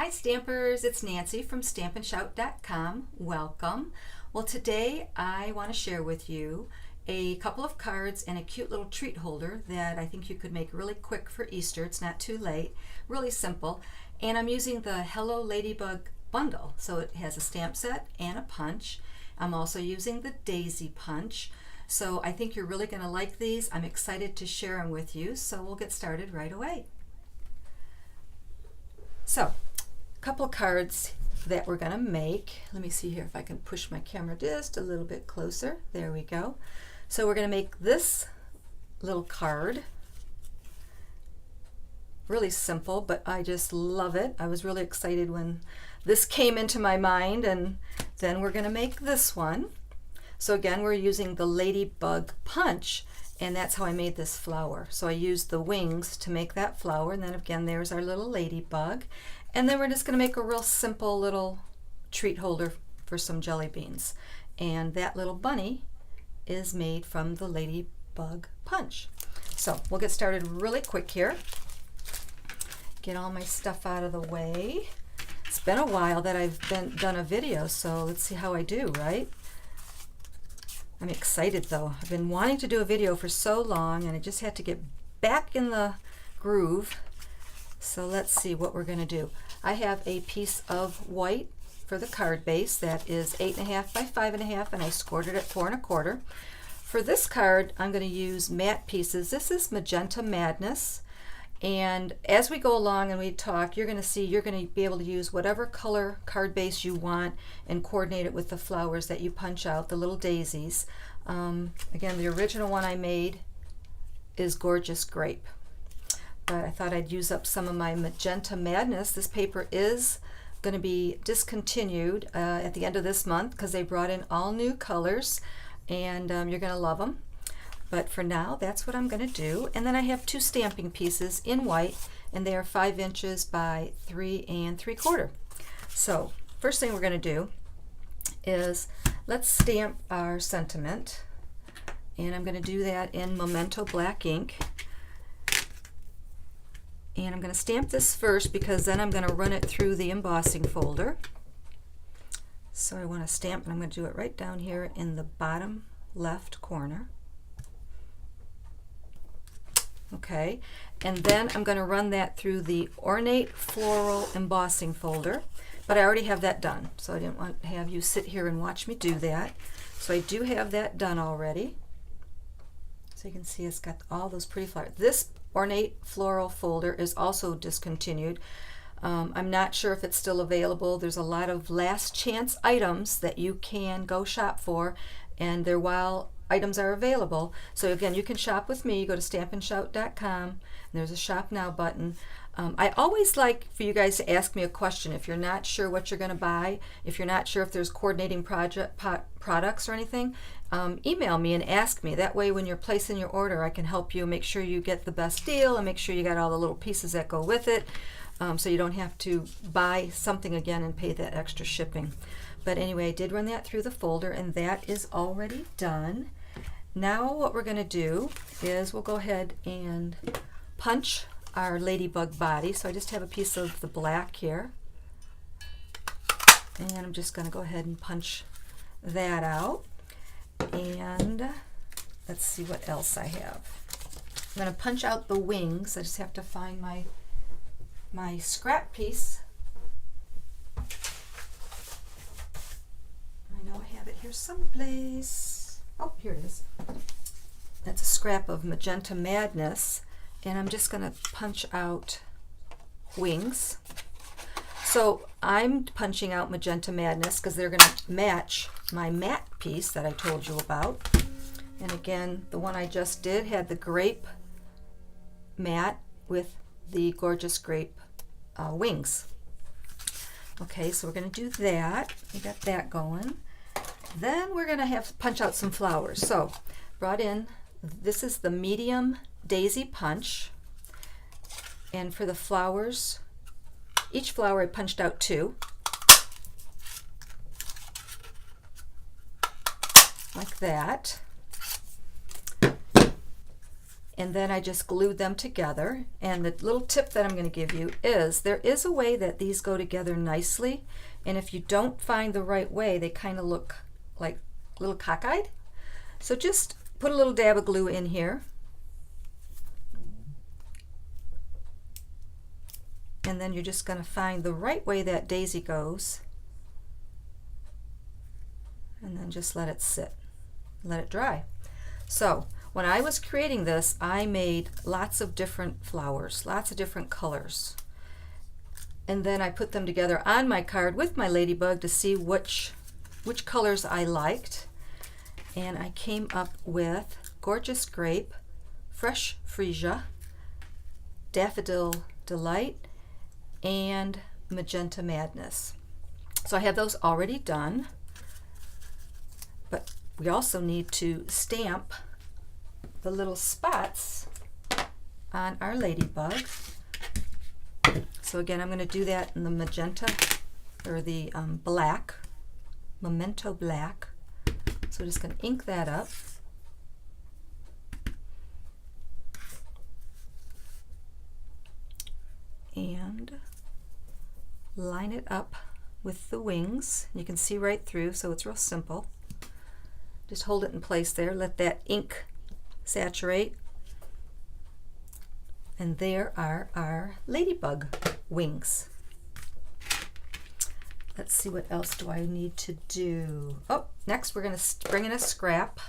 Hi Stampers, it's Nancy from StampandShout.com. Welcome. Well, today I want to share with you a couple of cards and a cute little treat holder that I think you could make really quick for Easter. It's not too late, really simple. And I'm using the Hello Ladybug bundle. So it has a stamp set and a punch. I'm also using the Daisy punch. So I think you're really going to like these. I'm excited to share them with you. So we'll get started right away. So, a couple of cards that we're going to make. Let me see here if I can push my camera just a little bit closer. There we go. So we're going to make this little card. Really simple, but I just love it. I was really excited when this came into my mind, and then we're going to make this one. So again, we're using the Ladybug punch, and that's how I made this flower. So I used the wings to make that flower, and then again there's our little ladybug. And then we're just going to make a real simple little treat holder for some jelly beans. And that little bunny is made from the Ladybug punch. So we'll get started really quick here. Get all my stuff out of the way. It's been a while that I've done a video, so let's see how I do, right? I'm excited though. I've been wanting to do a video for so long, and I just had to get back in the groove. So let's see what we're going to do. I have a piece of white for the card base that is 8.5 by 5.5, and I scored it at 4 1/4. For this card, I'm going to use matte pieces. This is Magenta Madness. And as we go along and we talk, you're going to see you're going to be able to use whatever color card base you want and coordinate it with the flowers that you punch out, the little daisies. Again, the original one I made is Gorgeous Grape. But I thought I'd use up some of my Magenta Madness. This paper is going to be discontinued at the end of this month because they brought in all new colors, and you're going to love them. But for now, that's what I'm going to do. And then I have two stamping pieces in white, and they are 5 inches by 3 3/4. So first thing we're going to do is let's stamp our sentiment. And I'm going to do that in Memento black ink. And I'm going to stamp this first because then I'm going to run it through the embossing folder. So I want to stamp, and I'm going to do it right down here in the bottom left corner. Okay, and then I'm going to run that through the Ornate Floral Embossing folder, but I already have that done, so I didn't want to have you sit here and watch me do that. So I do have that done already. So you can see it's got all those pretty flowers. This Ornate Floral folder is also discontinued. I'm not sure if it's still available. There's a lot of last chance items that you can go shop for, and they're while items are available. So again, you can shop with me. Go to StampandShout.com, and there's a Shop Now button. I always like for you guys to ask me a question if you're not sure what you're going to buy, if you're not sure if there's coordinating products or anything. Email me and ask me. That way when you're placing your order, I can help you make sure you get the best deal and make sure you got all the little pieces that go with it, so you don't have to buy something again and pay that extra shipping. But anyway, I did run that through the folder, and that is already done. Now what we're going to do is we'll go ahead and punch our ladybug body. So I just have a piece of the black here, and I'm just going to go ahead and punch that out. And let's see what else I have. I'm going to punch out the wings. I just have to find my scrap piece. I know I have it here someplace. Oh, here it is. That's a scrap of Magenta Madness, and I'm just going to punch out wings. So I'm punching out Magenta Madness because they're going to match my matte piece that I told you about. And again, the one I just did had the grape matte with the Gorgeous Grape wings. Okay, so we're going to do that. We got that going. Then we're going to have to punch out some flowers. So brought in, this is the medium daisy punch, and for the flowers, each flower I punched out 2, like that. and then I just glued them together. And the little tip that I'm going to give you is there is a way that these go together nicely, and if you don't find the right way, they kind of look like a little cockeyed. So just put a little dab of glue in here, and then you're just going to find the right way that daisy goes, and then just let it sit, let it dry. So when I was creating this, I made lots of different flowers, lots of different colors, and then I put them together on my card with my ladybug to see which colors I liked, and I came up with Gorgeous Grape, Fresh Freesia, Daffodil Delight, and Magenta Madness. So I have those already done, but we also need to stamp the little spots on our ladybug. So again, I'm going to do that in the magenta, or the black, Memento Black. So we're just going to ink that up. And line it up with the wings. You can see right through, so it's real simple. Just hold it in place there, let that ink saturate. And there are our ladybug wings. Let's see, what else do I need to do? Oh, next we're going to bring in a scrap,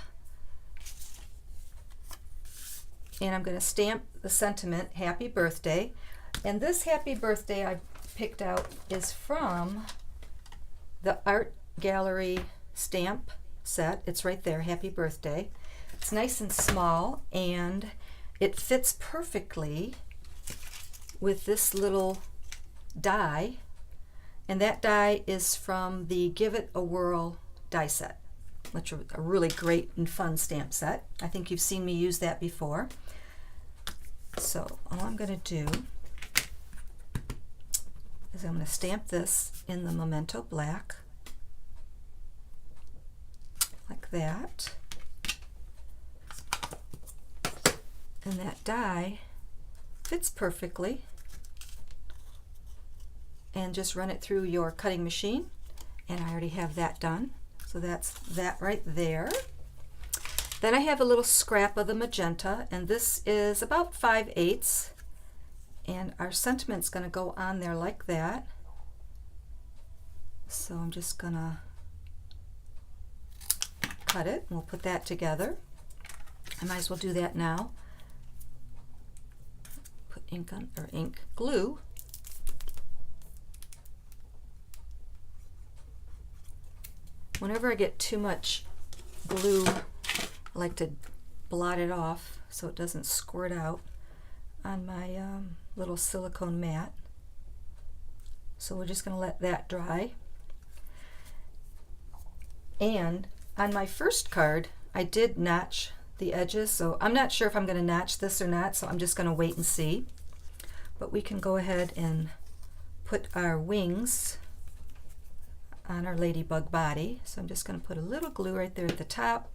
and I'm going to stamp the sentiment, Happy Birthday. And this Happy Birthday I picked out is from the Art Gallery stamp set. It's right there, Happy Birthday. It's nice and small, and it fits perfectly with this little die, and that die is from the Give It a Whirl die set, which is a really great and fun stamp set. I think you've seen me use that before. So all I'm going to do is I'm going to stamp this in the Memento Black, like that. And that die fits perfectly. And just run it through your cutting machine. And I already have that done. So that's that right there. Then I have a little scrap of the magenta, and this is about 5/8. And our sentiment's going to go on there like that. So I'm just going to cut it, and we'll put that together. I might as well do that now. Put ink on, or ink, glue. Whenever I get too much glue, I like to blot it off so it doesn't squirt out on my little silicone mat. So we're just going to let that dry. And on my first card, I did notch the edges, so I'm not sure if I'm going to notch this or not, so I'm just going to wait and see. But we can go ahead and put our wings on our ladybug body. So I'm just going to put a little glue right there at the top.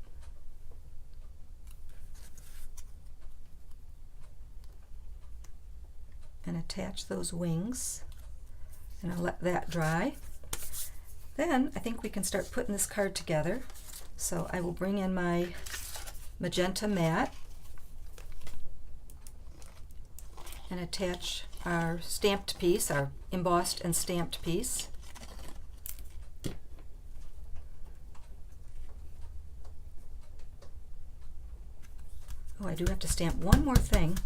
And attach those wings, and I'll let that dry. Then I think we can start putting this card together. So I will bring in my magenta mat and attach our stamped piece, our embossed and stamped piece. Oh, I do have to stamp one more thing,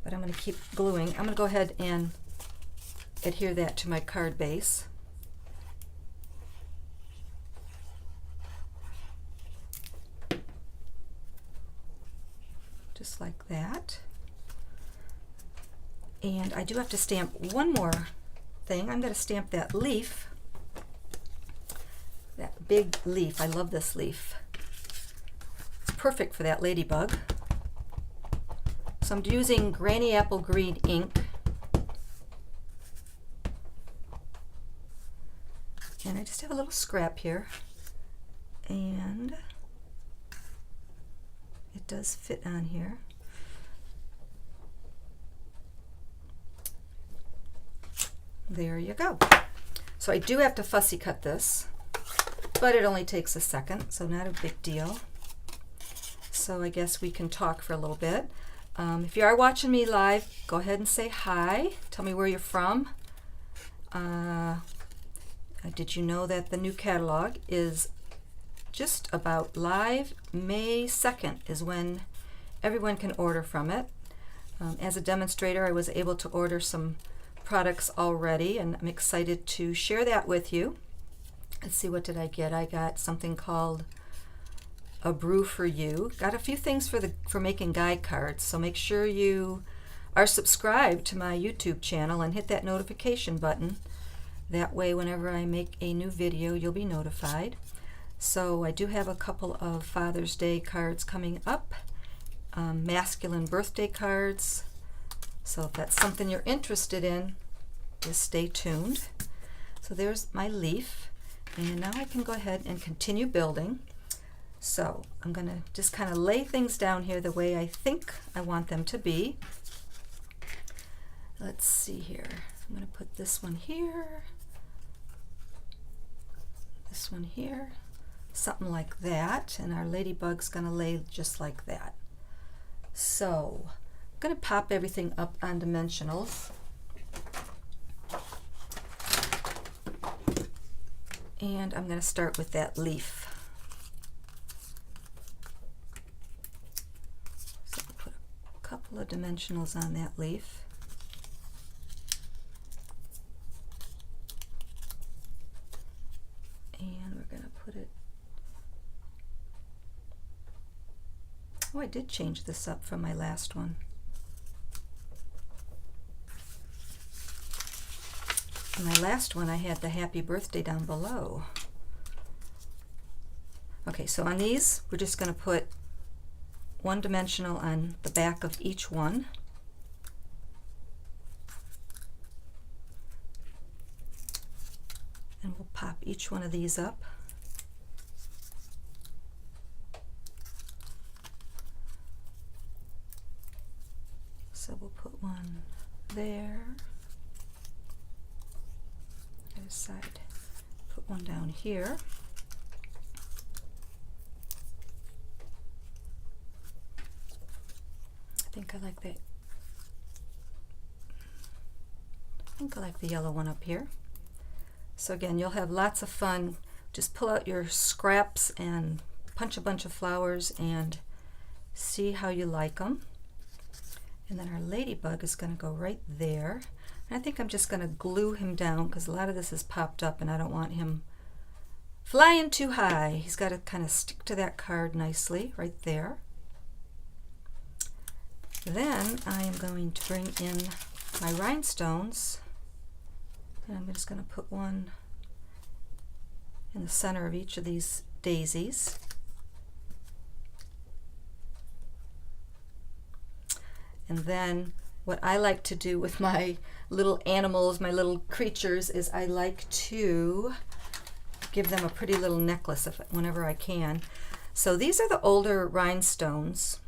but I'm going to keep gluing. I'm going to go ahead and adhere that to my card base. Just like that. And I do have to stamp one more thing. I'm going to stamp that leaf, that big leaf. I love this leaf. It's perfect for that ladybug. So I'm using Granny Apple Green ink. And I just have a little scrap here. And it does fit on here. there you go. So I do have to fussy cut this, but it only takes a second, so not a big deal. So I guess we can talk for a little bit. If you are watching me live, go ahead and say hi. Tell me where you're from. Did you know that the new catalog is just about live? May 2nd is when everyone can order from it. As a demonstrator, I was able to order some products already, and I'm excited to share that with you. Let's see, what did I get? I got something called A Brew for You. Got a few things for making guide cards, so make sure you are subscribed to my YouTube channel and hit that notification button. That way, whenever I make a new video, you'll be notified. So I do have a couple of Father's Day cards coming up, masculine birthday cards. So if that's something you're interested in, just stay tuned. So there's my leaf, and now I can go ahead and continue building. So I'm going to just kind of lay things down here the way I think I want them to be. Let's see here. I'm going to put this one here, this one here, something like that, and our ladybug's going to lay just like that. So I'm going to pop everything up on dimensionals. And I'm going to start with that leaf. So I'll put a couple of dimensionals on that leaf. And we're going to put it... Oh, I did change this up from my last one. In my last one, I had the happy birthday down below. Okay, so on these, we're just going to put one dimensional on the back of each one. And we'll pop each one of these up. So we'll put one there. Other side. Put one down here. I think I like that. I think I like the yellow one up here. So again, you'll have lots of fun. Just pull out your scraps and punch a bunch of flowers and see how you like them. And then our ladybug is going to go right there. And I think I'm just going to glue him down because a lot of this is popped up and I don't want him flying too high. He's got to kind of stick to that card nicely right there. Then I am going to bring in my rhinestones. And I'm just going to put one in the center of each of these daisies. And then what I like to do with my little animals, my little creatures, is I like to give them a pretty little necklace whenever I can. So these are the older rhinestones,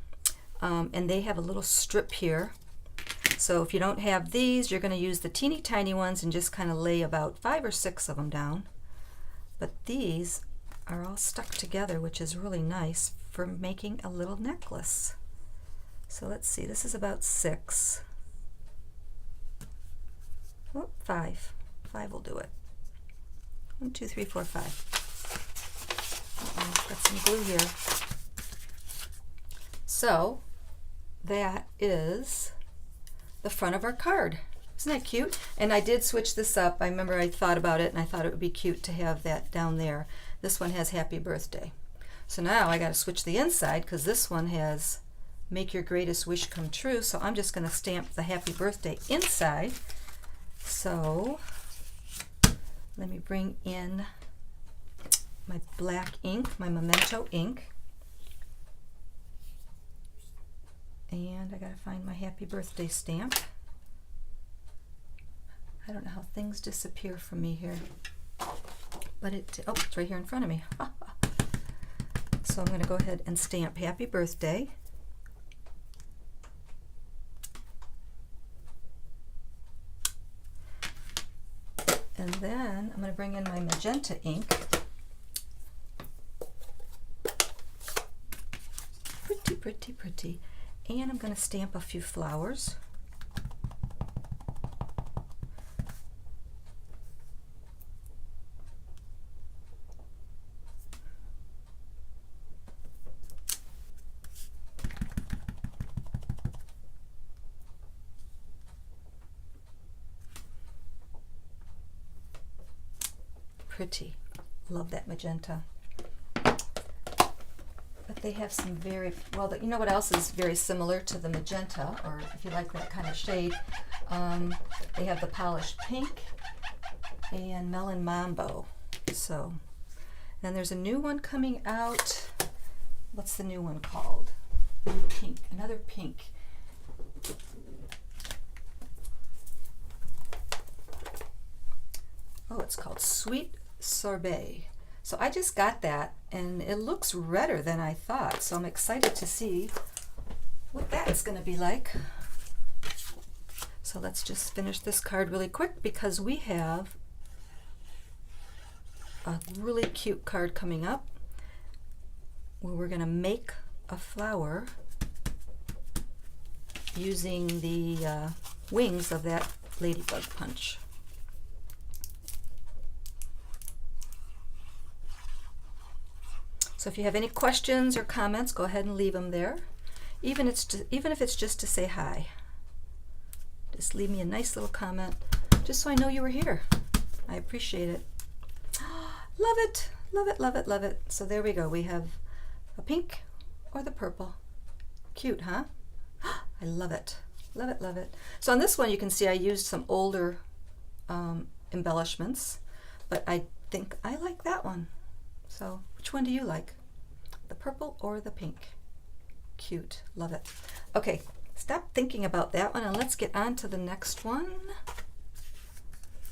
and they have a little strip here. So if you don't have these, you're going to use the teeny tiny ones and just kind of lay about 5 or 6 of them down. But these are all stuck together, which is really nice for making a little necklace. So let's see, this is about 6. Oh, 5. 5 will do it. 1, 2, 3, 4, 5. Got some glue here. So that is the front of our card. Isn't that cute? And I did switch this up. I remember I thought about it and I thought it would be cute to have that down there. This one has happy birthday. So now I got to switch the inside because this one has make your greatest wish come true. So I'm just going to stamp the happy birthday inside. So let me bring in my black ink, my Memento ink. And I got to find my happy birthday stamp. I don't know how things disappear from me here. But it's right here in front of me. So I'm going to go ahead and stamp happy birthday. And then I'm going to bring in my magenta ink. Pretty, pretty, pretty. And I'm going to stamp a few flowers. Pretty. Love that magenta. But they have some very, well, you know what else is very similar to the magenta, or if you like that kind of shade, they have the polished pink and melon mambo. So, then there's a new one coming out. What's the new one called? Pink, another pink. Oh, it's called Sweet Sorbet. So I just got that, and it looks redder than I thought, so I'm excited to see what that's going to be like. So let's just finish this card really quick, because we have a really cute card coming up where we're going to make a flower using the wings of that Ladybug punch. So if you have any questions or comments, go ahead and leave them there. Even if it's just to say hi. Just leave me a nice little comment, just so I know you were here. I appreciate it. Love it, love it, love it, love it. So there we go. We have a pink or the purple. Cute, huh? I love it, love it, love it. So on this one, you can see I used some older embellishments, but I think I like that one. So which one do you like? The purple or the pink? Cute, love it. Okay, stop thinking about that one and let's get on to the next one.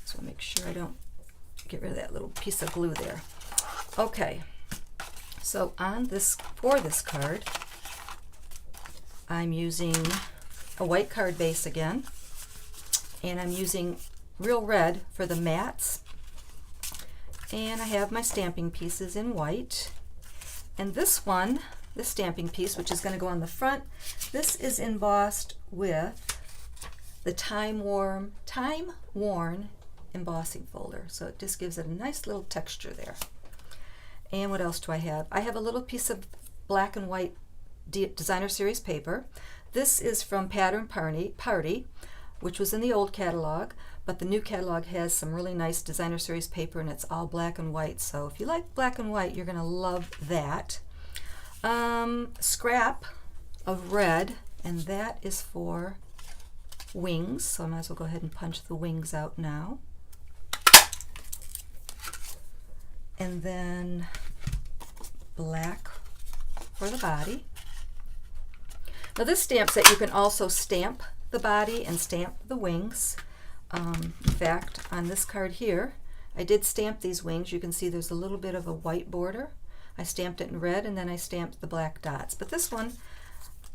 So make sure I don't get rid of that little piece of glue there. Okay, so on this, for this card, I'm using a white card base again, and I'm using real red for the mats. And I have my stamping pieces in white. And this one, this stamping piece, which is going to go on the front, this is embossed with the time-worn embossing folder. So it just gives it a nice little texture there. And what else do I have? I have a little piece of black and white designer series paper. This is from Pattern Party, which was in the old catalog, but the new catalog has some really nice designer series paper, and it's all black and white. So if you like black and white, you're going to love that. Scrap of red, and that is for wings. So I might as well go ahead and punch the wings out now. And then black for the body. Now this stamp set, you can also stamp the body and stamp the wings. In fact, on this card here, I did stamp these wings. You can see there's a little bit of a white border. I stamped it in red, and then I stamped the black dots. But this one,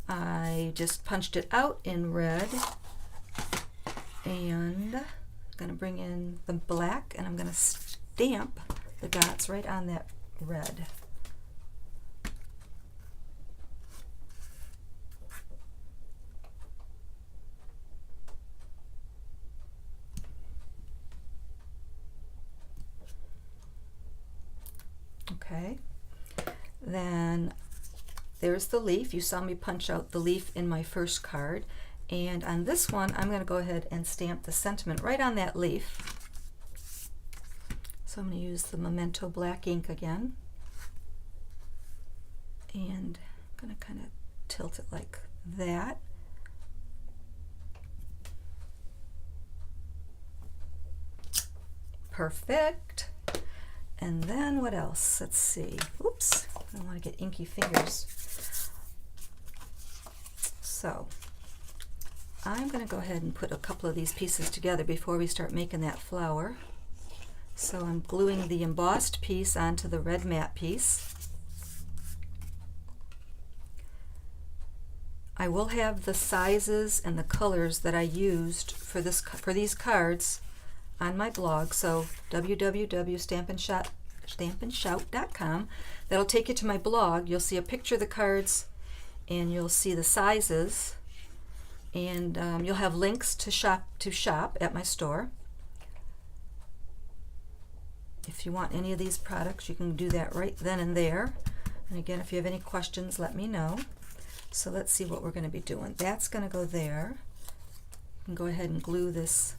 I just punched it out in red, and I'm going to bring in the black, and I'm going to stamp the dots right on that red. Okay, then there's the leaf. You saw me punch out the leaf in my first card, and on this one I'm going to go ahead and stamp the sentiment right on that leaf. So I'm going to use the Memento black ink again, and I'm going to kind of tilt it like that. Perfect. And then what else? Let's see. Oops, I don't want to get inky fingers. So I'm going to go ahead and put a couple of these pieces together before we start making that flower. So I'm gluing the embossed piece onto the red matte piece. I will have the sizes and the colors that I used for these cards on my blog, so www.stampinshout.com. That'll take you to my blog. You'll see a picture of the cards, and you'll see the sizes, and you'll have links to shop at my store. If you want any of these products, you can do that right then and there. And again, if you have any questions, let me know. So let's see what we're going to be doing. That's going to go there. You can go ahead and glue these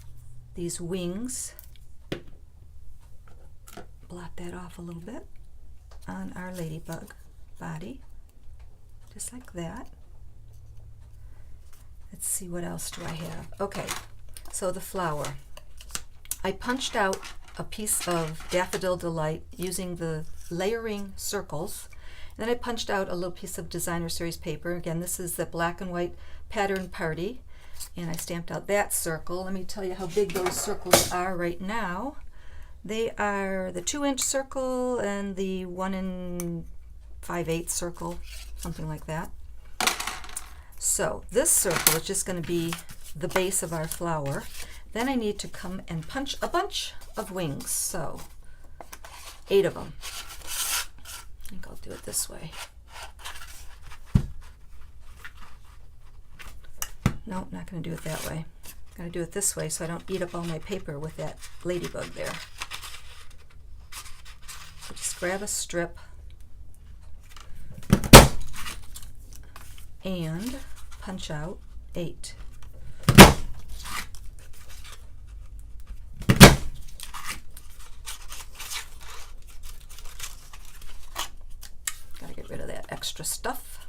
wings. Blot that off a little bit on our ladybug body, just like that. Let's see, what else do I have? Okay, so the flower. I punched out a piece of Daffodil Delight using the layering circles. And then I punched out a little piece of Designer Series paper. Again, this is the black and white pattern party. And I stamped out that circle. Let me tell you how big those circles are right now. They are the 2-inch circle and the 1 5/8 circle, something like that. So this circle is just going to be the base of our flower. Then I need to come and punch a bunch of wings, so 8 of them. I think I'll do it this way. No, not going to do it that way. I'm going to do it this way so I don't eat up all my paper with that ladybug there. So just grab a strip and punch out 8. Gotta get rid of that extra stuff.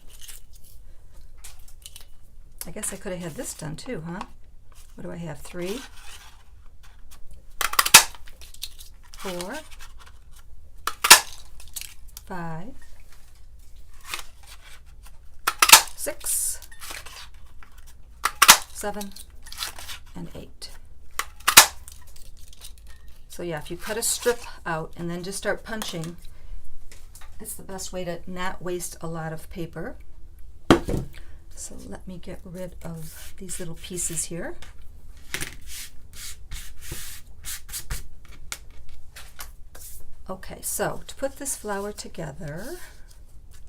I guess I could have had this done too, huh? What do I have? 3, 4, 5, 6, 7, and 8. So yeah, if you cut a strip out and then just start punching, it's the best way to not waste a lot of paper. So let me get rid of these little pieces here. Okay, so to put this flower together,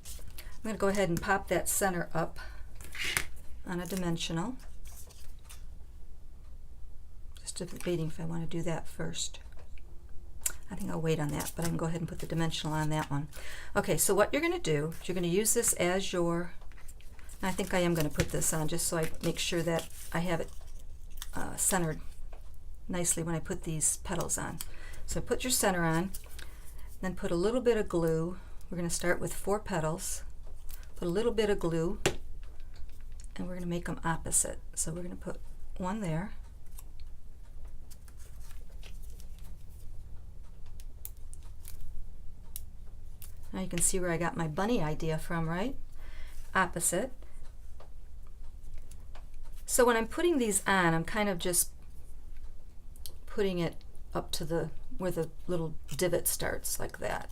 I'm going to go ahead and pop that center up on a dimensional. Just debating if I want to do that first. I think I'll wait on that, but I can go ahead and put the dimensional on that one. Okay, so what you're going to do is you're going to use this as your, I think I am going to put this on just so I make sure that I have it centered nicely when I put these petals on. So put your center on, then put a little bit of glue. We're going to start with 4 petals, put a little bit of glue, and we're going to make them opposite. So we're going to put one there, now you can see where I got my bunny idea from, right? Opposite. So when I'm putting these on, I'm kind of just putting it up to where the little divot starts, like that.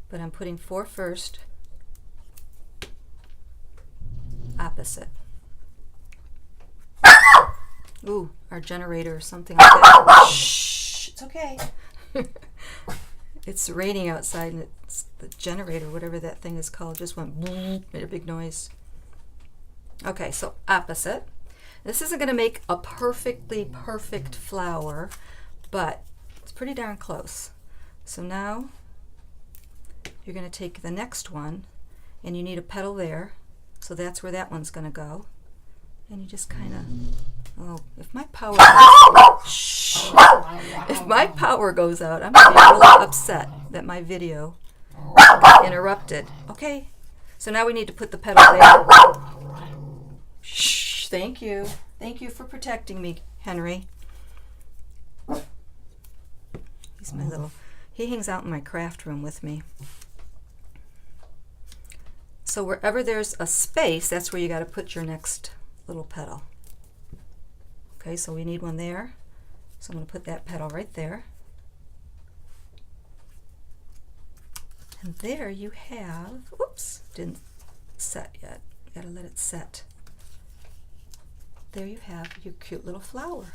But I'm putting 4 first, opposite. Ooh, our generator or something like that. Shh, it's okay. It's raining outside and it's the generator, whatever that thing is called, just went boom, made a big noise. Okay, so opposite. This isn't going to make a perfectly perfect flower, but it's pretty darn close. So now you're going to take the next one, and you need a petal there, so that's where that one's going to go. And you just kind of, oh, if my power goes, shh, if my power goes out, I'm going to be really upset that my video got interrupted. Okay, so now we need to put the petal there. Shh, thank you. Thank you for protecting me, Henry. He's my little, he hangs out in my craft room with me. So wherever there's a space, that's where you got to put your next little petal. Okay, so we need one there. So I'm going to put that petal right there. And there you have, whoops, didn't set yet. Got to let it set. There you have your cute little flower.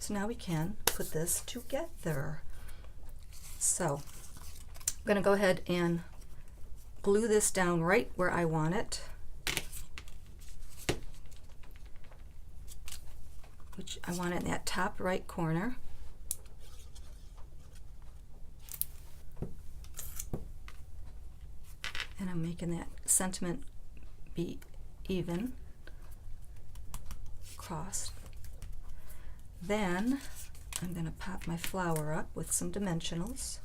So now we can put this together. So I'm going to go ahead and glue this down right where I want it, which I want it in that top right corner. And I'm making that sentiment be even across. Then I'm going to pop my flower up with some dimensionals.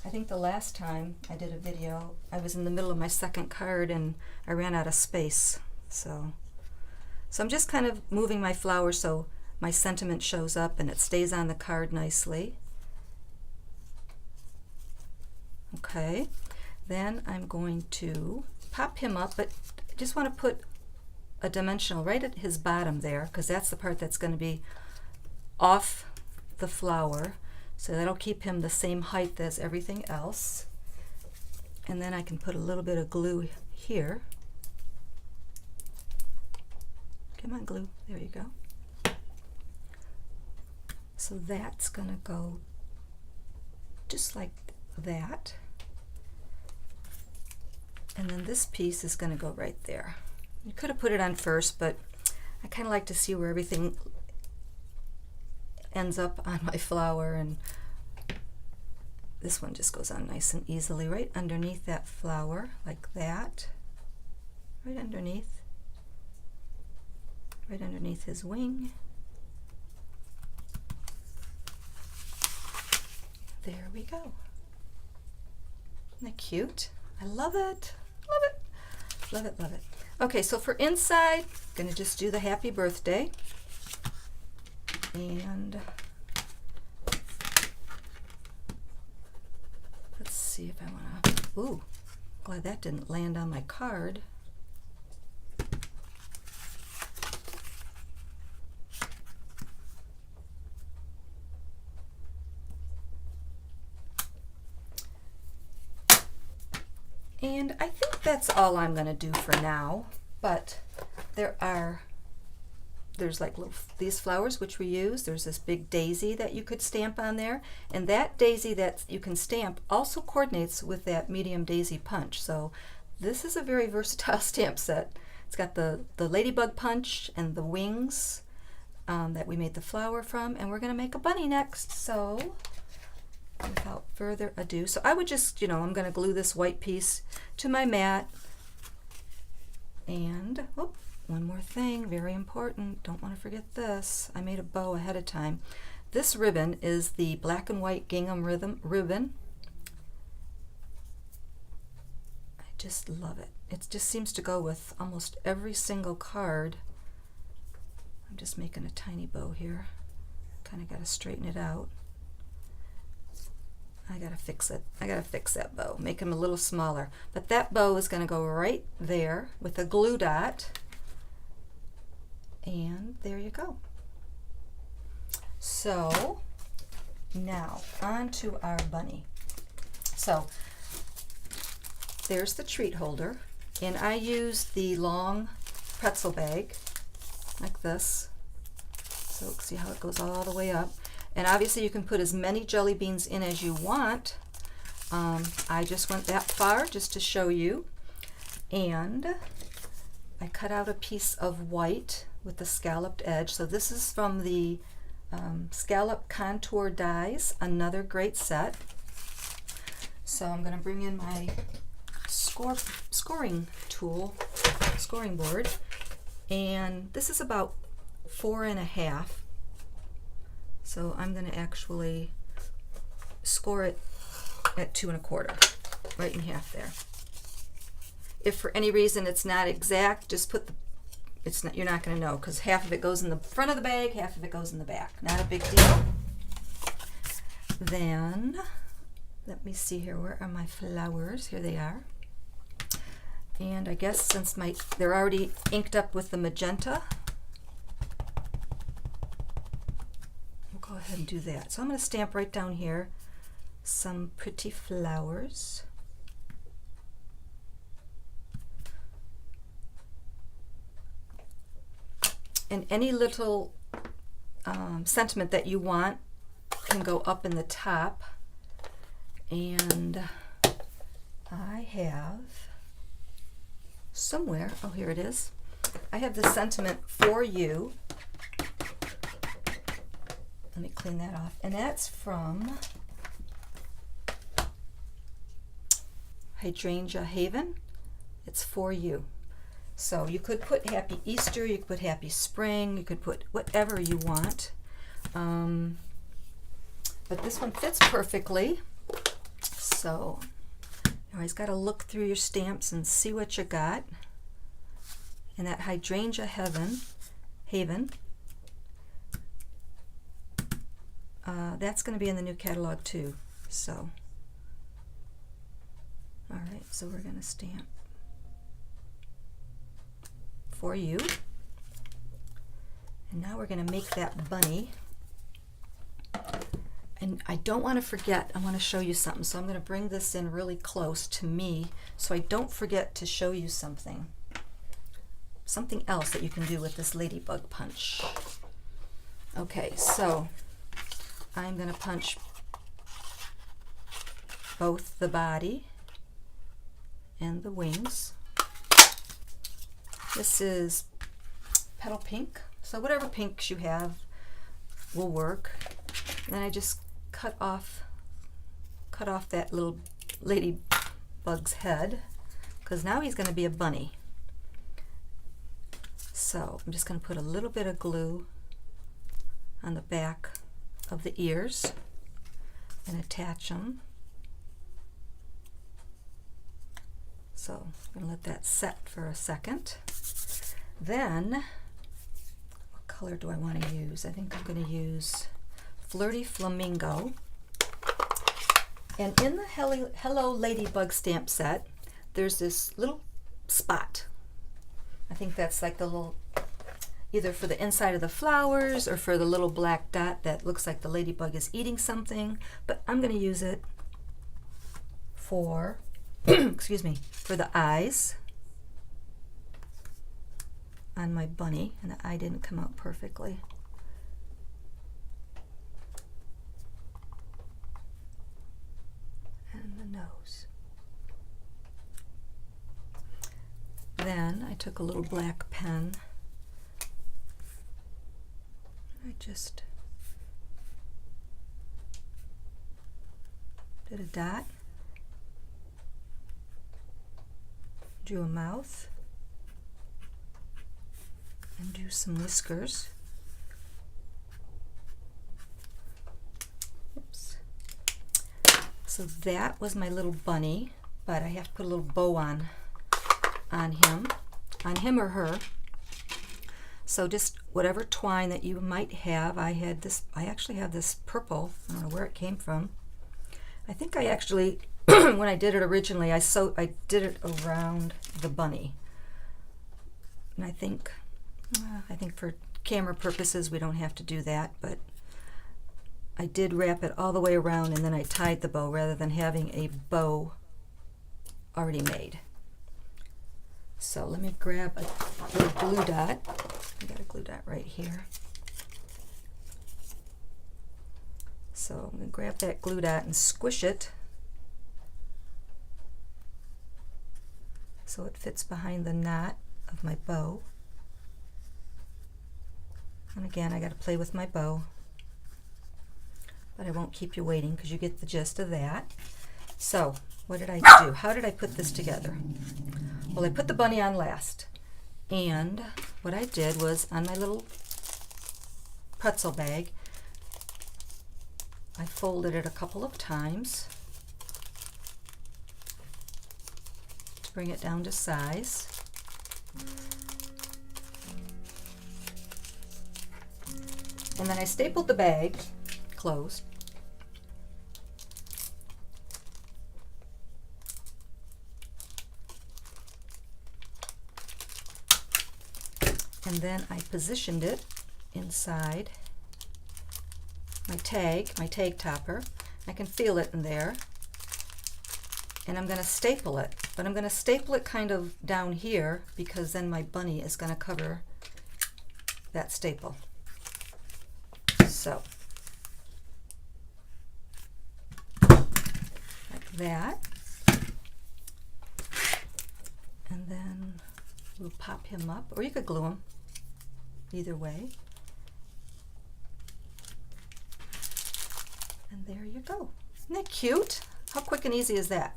I think the last time I did a video, I was in the middle of my second card and I ran out of space. So I'm just kind of moving my flower so my sentiment shows up and it stays on the card nicely. Okay, then I'm going to pop him up, but I just want to put a dimensional right at his bottom there, because that's the part that's going to be off the flower. So that'll keep him the same height as everything else. And then I can put a little bit of glue here. Come on, glue. There you go. So that's going to go just like that. And then this piece is going to go right there. You could have put it on first, but I kind of like to see where everything ends up on my flower, and this one just goes on nice and easily right underneath that flower, like that. Right underneath his wing. There we go. Isn't that cute? I love it. Love it. Love it, love it. Okay, so for inside, I'm going to just do the happy birthday. And let's see if I want to, ooh, glad that didn't land on my card. And I think that's all I'm going to do for now, but there's like these flowers which we use. There's this big daisy that you could stamp on there, and that daisy that you can stamp also coordinates with that medium daisy punch. So this is a very versatile stamp set. It's got the ladybug punch and the wings that we made the flower from, and we're going to make a bunny next. So without further ado, so I would just, I'm going to glue this white piece to my mat. And one more thing, very important, don't want to forget this. I made a bow ahead of time. This ribbon is the black and white gingham ribbon. I just love it. It just seems to go with almost every single card. I'm just making a tiny bow here. Kind of got to straighten it out. I gotta fix it. I gotta fix that bow, make them a little smaller. But that bow is gonna go right there with a glue dot. And there you go. So now on to our bunny. So there's the treat holder, and I use the long pretzel bag like this. So see how it goes all the way up. And obviously you can put as many jelly beans in as you want. I just went that far just to show you. And I cut out a piece of white with the scalloped edge. So this is from the Scallop Contour Dies, another great set. So I'm going to bring in my scoring tool, scoring board. And this is about 4.5. So I'm going to actually score it at 2.25, right in half there. If for any reason it's not exact, just put you're not going to know, because half of it goes in the front of the bag, half of it goes in the back. Not a big deal. Then, let me see here, where are my flowers? Here they are. And I guess since they're already inked up with the magenta, go ahead and do that. So I'm going to stamp right down here some pretty flowers. And any little sentiment that you want can go up in the top. And I have somewhere, oh, here it is. I have the sentiment for you. Let me clean that off. And that's from Hydrangea Haven. It's for you. So you could put Happy Easter, you could put Happy Spring, you could put whatever you want. But this one fits perfectly. So you always got to look through your stamps and see what you got. And that Hydrangea Haven, that's going to be in the new catalog too. So, all right, so we're going to stamp for you. And now we're going to make that bunny. And I don't want to forget, I want to show you something. So I'm going to bring this in really close to me so I don't forget to show you something. Something else that you can do with this Ladybug punch. Okay, so I'm going to punch both the body and the wings. This is Petal Pink, so whatever pinks you have will work. And then I just cut off that little ladybug's head, because now he's going to be a bunny. So I'm just going to put a little bit of glue on the back of the ears and attach them. So I'm going to let that set for a second. Then, what color do I want to use? I think I'm going to use Flirty Flamingo. And in the Hello Ladybug stamp set, there's this little spot. I think that's like the little, either for the inside of the flowers or for the little black dot that looks like the ladybug is eating something, but I'm going to use it for, excuse me, for the eyes on my bunny, and the eye didn't come out perfectly. And the nose. Then I took a little black pen. I just did a dot, drew a mouth, and drew some whiskers. Oops. So that was my little bunny, but I have to put a little bow on him or her. So just whatever twine that you might have. I actually have this purple. I don't know where it came from. I think I actually, when I did it originally, I did it around the bunny. And I think for camera purposes we don't have to do that, but I did wrap it all the way around and then I tied the bow rather than having a bow already made. So let me grab a little glue dot. I got a glue dot right here. So I'm going to grab that glue dot and squish it so it fits behind the knot of my bow. And again, I got to play with my bow, but I won't keep you waiting because you get the gist of that. So what did I do? How did I put this together? Well, I put the bunny on last, and what I did was on my little pretzel bag, I folded it a couple of times to bring it down to size. And then I stapled the bag closed. And then I positioned it inside my tag topper. I can feel it in there. And I'm going to staple it. But I'm going to staple it kind of down here because then my bunny is going to cover that staple. So, like that. And then we'll pop him up, or you could glue him, either way. And there you go. Isn't that cute? How quick and easy is that?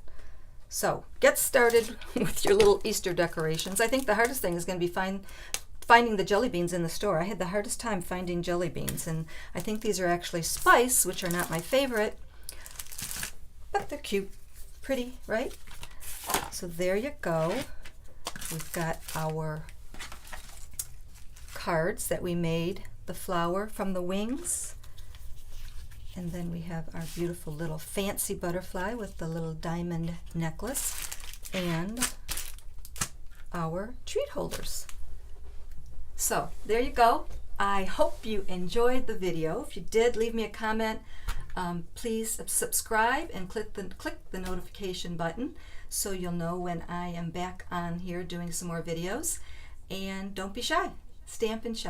So get started with your little Easter decorations. I think the hardest thing is going to be finding the jelly beans in the store. I had the hardest time finding jelly beans, and I think these are actually spice, which are not my favorite, but they're cute, pretty, right? So there you go. We've got our cards that we made, the flower from the wings. And then we have our beautiful little fancy butterfly with the little diamond necklace and our treat holders. So there you go. I hope you enjoyed the video. If you did, leave me a comment. Please subscribe and click the notification button so you'll know when I am back on here doing some more videos. And don't be shy. Stamp and shop.